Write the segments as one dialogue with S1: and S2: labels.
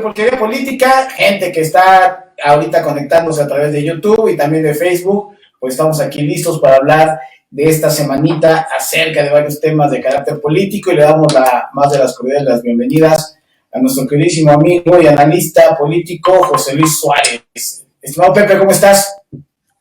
S1: Porquería Política, gente que está ahorita conectándose a través de YouTube y también de Facebook, pues estamos aquí listos para hablar de esta semanita acerca de varios temas de carácter político y le damos más de las cordiales las bienvenidas a nuestro queridísimo amigo y analista político José Luis Suárez. Estimado Pepe, ¿cómo estás?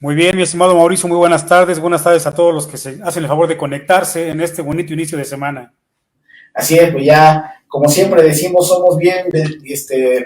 S2: Muy bien, mi estimado Mauricio, muy buenas tardes a todos los que se hacen el favor de conectarse en este bonito inicio de semana.
S1: Así es, pues ya, como siempre decimos, somos bien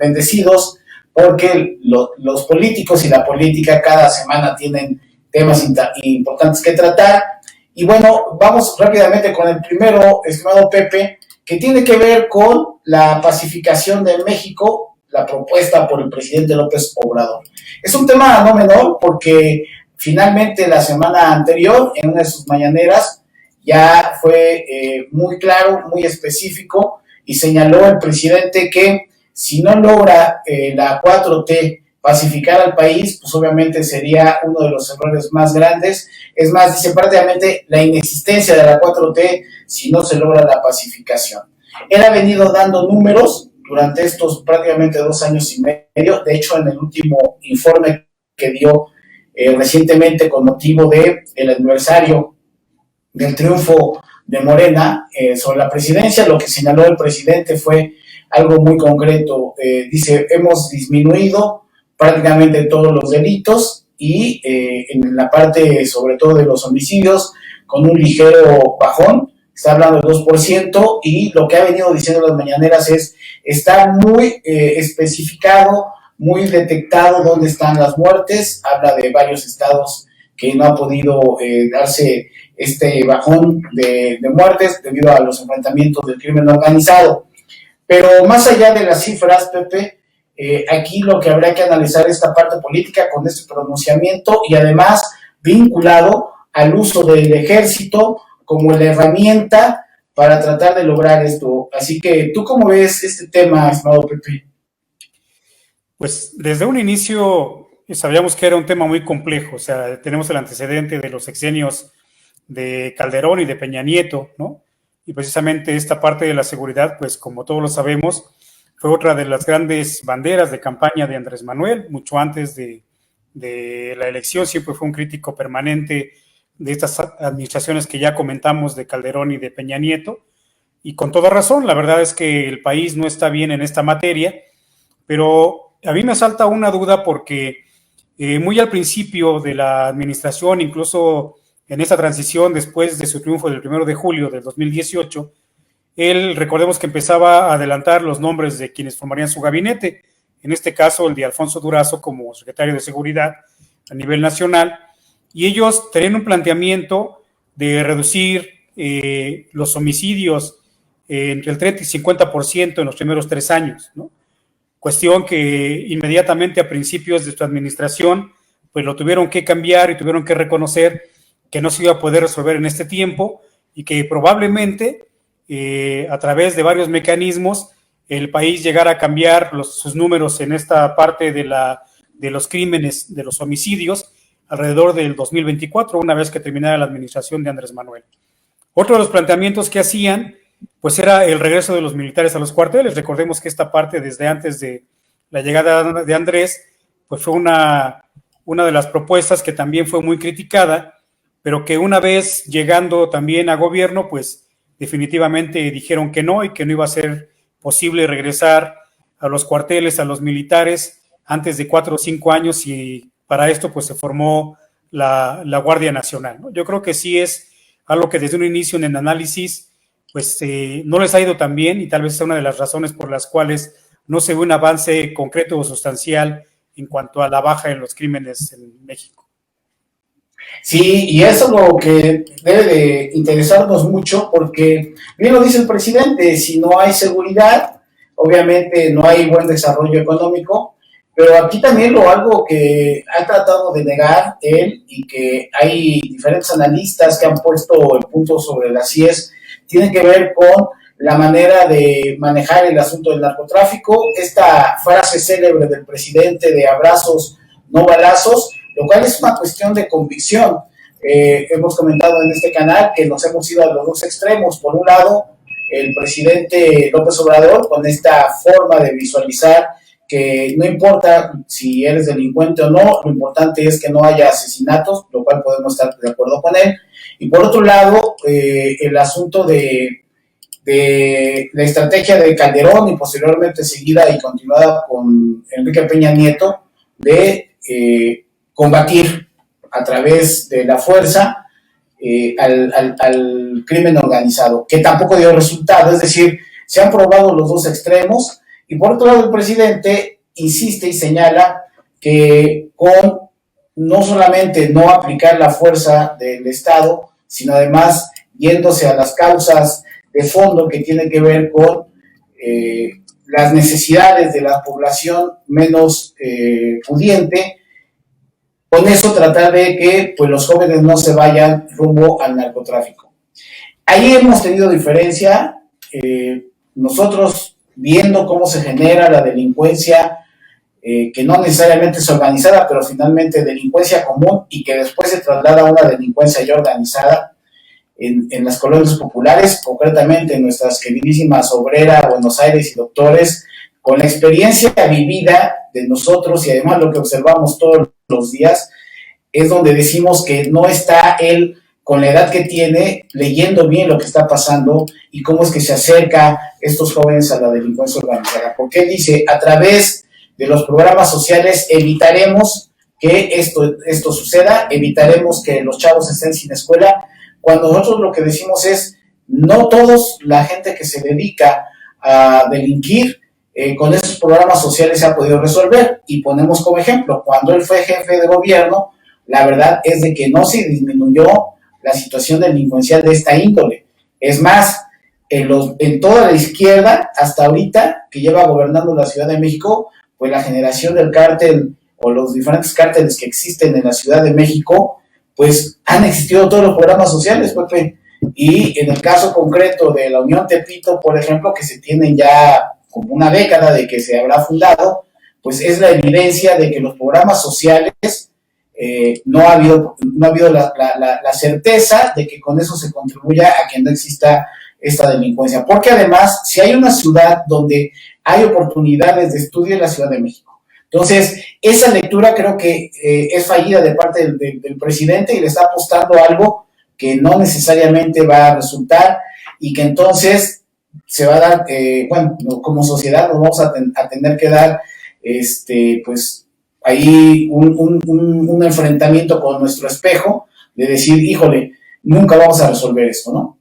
S1: bendecidos porque los políticos y la política cada semana tienen temas importantes que tratar. Y bueno, vamos rápidamente con el primero, estimado Pepe, que tiene que ver con la pacificación de México, la propuesta por el presidente López Obrador. Es un tema no menor porque finalmente la semana anterior, en una de sus mañaneras, ya fue muy claro, muy específico, y señaló el presidente que si no logra la 4T pacificar al país, pues obviamente sería uno de los errores más grandes. Es más, dice prácticamente la inexistencia de la 4T si no se logra la pacificación. Él ha venido dando números durante estos prácticamente 2 años y medio. De hecho, en el último informe que dio recientemente con motivo del aniversario del triunfo de Morena sobre la presidencia, lo que señaló el presidente fue algo muy concreto. Dice, hemos disminuido prácticamente todos los delitos y en la parte sobre todo de los homicidios con un ligero bajón, está hablando del 2%, y lo que ha venido diciendo las mañaneras está muy especificado, muy detectado dónde están las muertes. Habla de varios estados que no ha podido darse este bajón de muertes debido a los enfrentamientos del crimen organizado. Pero más allá de las cifras, Pepe, aquí lo que habría que analizar es esta parte política con este pronunciamiento y además vinculado al uso del ejército como la herramienta para tratar de lograr esto. Así que, ¿tú cómo ves este tema, estimado Pepe?
S2: Pues desde un inicio sabíamos que era un tema muy complejo. O sea, tenemos el antecedente de los sexenios de Calderón y de Peña Nieto, ¿no? Y precisamente esta parte de la seguridad, pues como todos lo sabemos, fue otra de las grandes banderas de campaña de Andrés Manuel. Mucho antes de la elección siempre fue un crítico permanente de estas administraciones que ya comentamos de Calderón y de Peña Nieto, y con toda razón. La verdad es que el país no está bien en esta materia, pero a mí me salta una duda porque muy al principio de la administración, incluso en esta transición después de su triunfo del 1 de julio del 2018, él, recordemos que empezaba a adelantar los nombres de quienes formarían su gabinete, en este caso el de Alfonso Durazo como secretario de Seguridad a nivel nacional, y ellos tenían un planteamiento de reducir los homicidios entre el 30 y 50% en los primeros 3 años, ¿no? Cuestión que inmediatamente a principios de su administración pues lo tuvieron que cambiar y tuvieron que reconocer que no se iba a poder resolver en este tiempo y que probablemente a través de varios mecanismos el país llegara a cambiar sus números en esta parte de los crímenes, de los homicidios, alrededor del 2024, una vez que terminara la administración de Andrés Manuel. Otro de los planteamientos que hacían pues era el regreso de los militares a los cuarteles. Recordemos que esta parte, desde antes de la llegada de Andrés, pues fue una de las propuestas que también fue muy criticada, pero que una vez llegando también a gobierno, pues definitivamente dijeron que no, y que no iba a ser posible regresar a los cuarteles, a los militares, antes de 4 o 5 años, y para esto pues se formó la Guardia Nacional, ¿no? Yo creo que sí es algo que desde un inicio en el análisis pues no les ha ido tan bien, y tal vez sea una de las razones por las cuales no se ve un avance concreto o sustancial en cuanto a la baja en los crímenes en México.
S1: Sí, y eso es lo que debe de interesarnos mucho, porque bien lo dice el presidente, si no hay seguridad, obviamente no hay buen desarrollo económico, pero aquí también algo que ha tratado de negar él, y que hay diferentes analistas que han puesto el punto sobre las IES, tiene que ver con la manera de manejar el asunto del narcotráfico. Esta frase célebre del presidente de abrazos, no balazos, lo cual es una cuestión de convicción. Hemos comentado en este canal que nos hemos ido a los dos extremos. Por un lado, el presidente López Obrador, con esta forma de visualizar que no importa si eres delincuente o no, lo importante es que no haya asesinatos, lo cual podemos estar de acuerdo con él. Y por otro lado, el asunto de la estrategia de Calderón y posteriormente seguida y continuada con Enrique Peña Nieto de combatir a través de la fuerza al crimen organizado, que tampoco dio resultado, es decir, se han probado los dos extremos. Y por otro lado, el presidente insiste y señala que con no solamente no aplicar la fuerza del Estado, sino además yéndose a las causas de fondo que tiene que ver con las necesidades de la población menos pudiente, con eso tratar de que pues, los jóvenes no se vayan rumbo al narcotráfico. Ahí hemos tenido diferencia, nosotros viendo cómo se genera la delincuencia, que no necesariamente es organizada, pero finalmente delincuencia común y que después se traslada a una delincuencia ya organizada en las colonias populares, concretamente en nuestras queridísimas Obrera, Buenos Aires y Doctores, con la experiencia vivida de nosotros y además lo que observamos todos los días, es donde decimos que no está él con la edad que tiene, leyendo bien lo que está pasando y cómo es que se acerca estos jóvenes a la delincuencia organizada. Porque él dice, a través de los programas sociales evitaremos que esto suceda, evitaremos que los chavos estén sin escuela, cuando nosotros lo que decimos es, no todos la gente que se dedica a delinquir con esos programas sociales se ha podido resolver. Y ponemos como ejemplo, cuando él fue jefe de gobierno, la verdad es de que no se disminuyó la situación delincuencial de esta índole. Es más, en toda la izquierda, hasta ahorita, que lleva gobernando la Ciudad de México, pues la generación del cártel o los diferentes cárteles que existen en la Ciudad de México, pues han existido todos los programas sociales, Pepe. Y en el caso concreto de la Unión Tepito, por ejemplo, que se tiene ya como una década de que se habrá fundado, pues es la evidencia de que los programas sociales no ha habido la certeza de que con eso se contribuya a que no exista esta delincuencia. Porque además, si hay una ciudad donde hay oportunidades de estudio, en la Ciudad de México. Entonces, esa lectura creo que es fallida de parte del presidente y le está apostando algo que no necesariamente va a resultar y que entonces se va a dar, bueno, como sociedad nos vamos a tener que dar, pues, ahí un enfrentamiento con nuestro espejo de decir, híjole, nunca vamos a resolver esto, ¿no?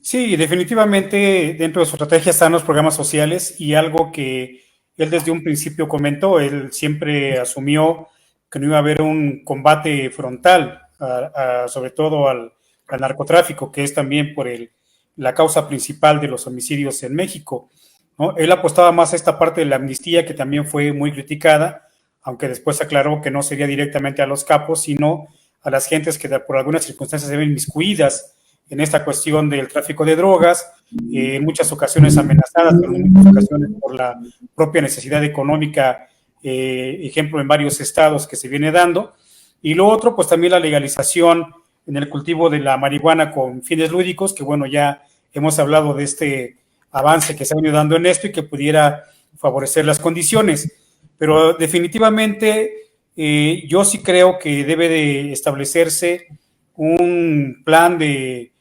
S2: Sí, definitivamente dentro de su estrategia están los programas sociales y algo que él desde un principio comentó, él siempre asumió que no iba a haber un combate frontal, sobre todo al narcotráfico, que es también por la causa principal de los homicidios en México, ¿no? Él apostaba más a esta parte de la amnistía, que también fue muy criticada, aunque después aclaró que no sería directamente a los capos, sino a las gentes que por algunas circunstancias se ven inmiscuidas en esta cuestión del tráfico de drogas, en muchas ocasiones amenazadas, pero en muchas ocasiones por la propia necesidad económica, ejemplo en varios estados que se viene dando. Y lo otro, pues también la legalización en el cultivo de la marihuana con fines lúdicos, que bueno, ya hemos hablado de este avance que se ha venido dando en esto y que pudiera favorecer las condiciones. Pero definitivamente yo sí creo que debe de establecerse un plan de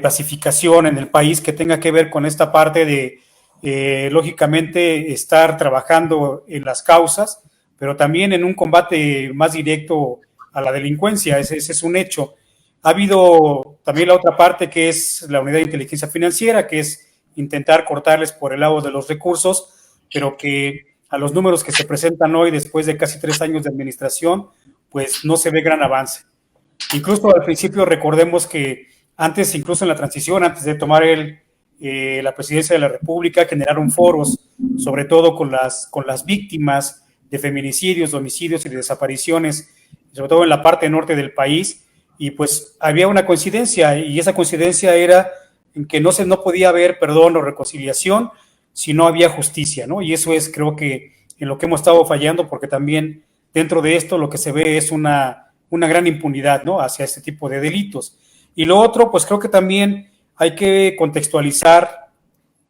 S2: pacificación en el país que tenga que ver con esta parte de, lógicamente, estar trabajando en las causas, pero también en un combate más directo a la delincuencia. Ese es un hecho. Ha habido también la otra parte que es la unidad de inteligencia financiera, que es intentar cortarles por el lado de los recursos, pero que a los números que se presentan hoy, después de casi 3 años de administración, pues no se ve gran avance. Incluso al principio recordemos que antes, incluso en la transición, antes de tomar la presidencia de la República, generaron foros, sobre todo con las víctimas de feminicidios, de homicidios y de desapariciones, sobre todo en la parte norte del país, y pues había una coincidencia, y esa coincidencia era en que no podía haber perdón o reconciliación si no había justicia, ¿no? Y eso es, creo que, en lo que hemos estado fallando, porque también dentro de esto lo que se ve es una gran impunidad, ¿no?, hacia este tipo de delitos. Y lo otro, pues creo que también hay que contextualizar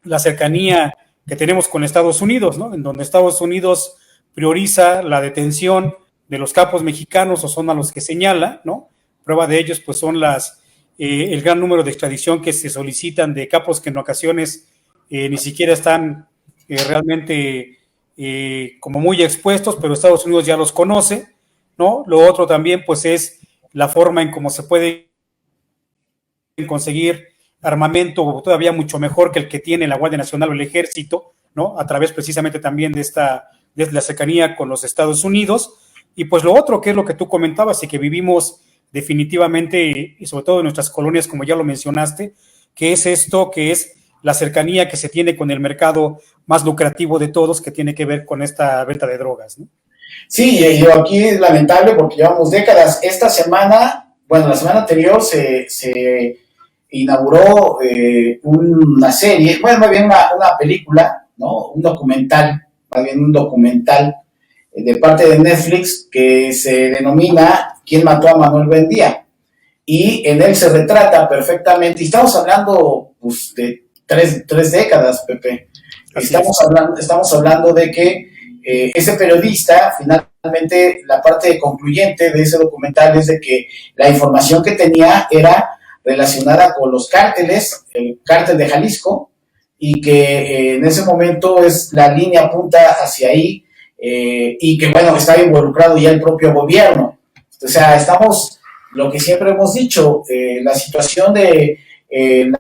S2: la cercanía que tenemos con Estados Unidos, ¿no? En donde Estados Unidos prioriza la detención de los capos mexicanos o son a los que señala, ¿no? Prueba de ellos pues son el gran número de extradición que se solicitan de capos que en ocasiones ni siquiera están realmente como muy expuestos, pero Estados Unidos ya los conoce, ¿no? Lo otro también pues es la forma en cómo se puede conseguir armamento todavía mucho mejor que el que tiene la Guardia Nacional o el Ejército, ¿no? A través precisamente también de la cercanía con los Estados Unidos. Y pues lo otro, que es lo que tú comentabas y que vivimos definitivamente, y sobre todo en nuestras colonias, como ya lo mencionaste, que es esto, que es la cercanía que se tiene con el mercado más lucrativo de todos, que tiene que ver con esta venta de drogas, ¿no?
S1: Sí, yo aquí es lamentable porque llevamos décadas. Esta semana, bueno, la semana anterior se inauguró una serie, bueno, más bien una película, ¿no? Un documental, más bien un documental de parte de Netflix que se denomina ¿Quién mató a Manuel Buendía? Y en él se retrata perfectamente, y estamos hablando pues, de tres décadas, Pepe. Estamos hablando de que ese periodista, finalmente, la parte concluyente de ese documental es de que la información que tenía era relacionada con los cárteles, el cártel de Jalisco, y que en ese momento es la línea apunta hacia ahí, y que, bueno, está involucrado ya el propio gobierno. O sea, lo que siempre hemos dicho, la situación de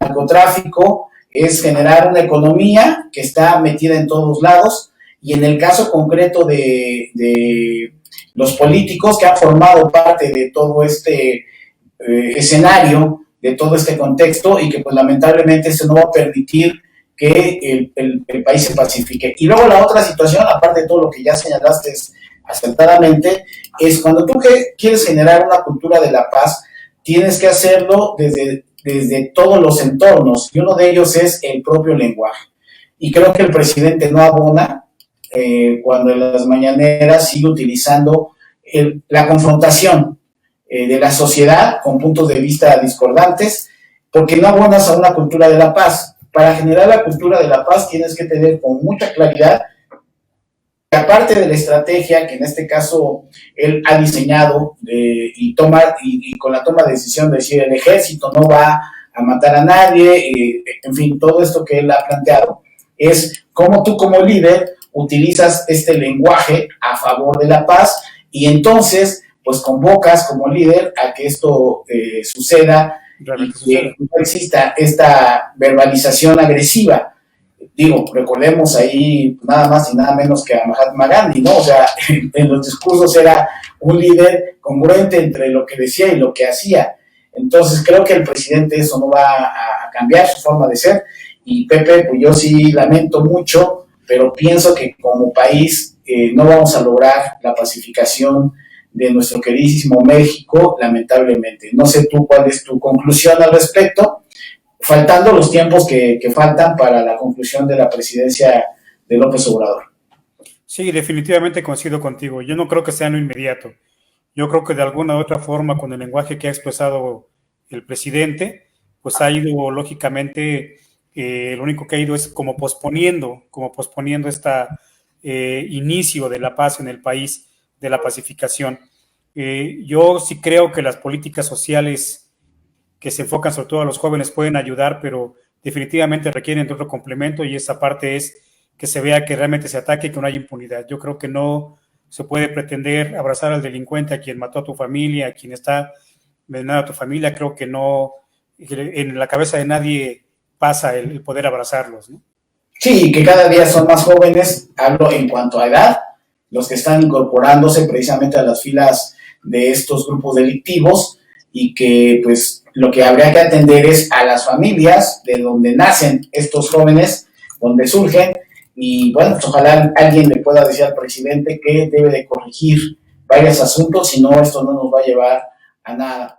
S1: narcotráfico es generar una economía que está metida en todos lados, y en el caso concreto de los políticos que han formado parte de todo este escenario, de todo este contexto, y que pues lamentablemente eso no va a permitir que el país se pacifique. Y luego la otra situación, aparte de todo lo que ya señalaste acertadamente, es cuando tú quieres generar una cultura de la paz, tienes que hacerlo desde todos los entornos, y uno de ellos es el propio lenguaje. Y creo que el presidente no abona cuando en las mañaneras sigue utilizando la confrontación de la sociedad con puntos de vista discordantes, porque no abonas a una cultura de la paz. Para generar la cultura de la paz tienes que tener con mucha claridad que aparte de la estrategia que en este caso él ha diseñado y con la toma de decisión de decir el ejército no va a matar a nadie, en fin, todo esto que él ha planteado, es cómo tú como líder utilizas este lenguaje a favor de la paz, y entonces pues convocas como líder a que esto suceda y que no exista esta verbalización agresiva. Digo, recordemos ahí nada más y nada menos que a Mahatma Gandhi, ¿no? O sea, en los discursos era un líder congruente entre lo que decía y lo que hacía. Entonces creo que el presidente eso no va a cambiar su forma de ser. Y Pepe, pues yo sí lamento mucho, pero pienso que como país no vamos a lograr la pacificación de nuestro queridísimo México, lamentablemente. No sé tú cuál es tu conclusión al respecto, faltando los tiempos que faltan para la conclusión de la presidencia de López Obrador.
S2: Sí, definitivamente coincido contigo. Yo no creo que sea en lo inmediato. Yo creo que de alguna u otra forma, con el lenguaje que ha expresado el presidente, pues ha ido lógicamente, lo único que ha ido es como posponiendo este inicio de la paz en el país, de la pacificación. Yo sí creo que las políticas sociales que se enfocan sobre todo a los jóvenes pueden ayudar, pero definitivamente requieren de otro complemento, y esa parte es que se vea que realmente se ataque y que no haya impunidad. Yo creo que no se puede pretender abrazar al delincuente, a quien mató a tu familia, a quien está envenenando a tu familia. Creo que no, en la cabeza de nadie pasa el poder abrazarlos, ¿no?
S1: Sí, que cada día son más jóvenes, hablo en cuanto a edad, los que están incorporándose precisamente a las filas de estos grupos delictivos, y que pues lo que habría que atender es a las familias de donde nacen estos jóvenes, donde surgen, y bueno, pues ojalá alguien le pueda decir al presidente que debe de corregir varios asuntos, si no esto no nos va a llevar a nada.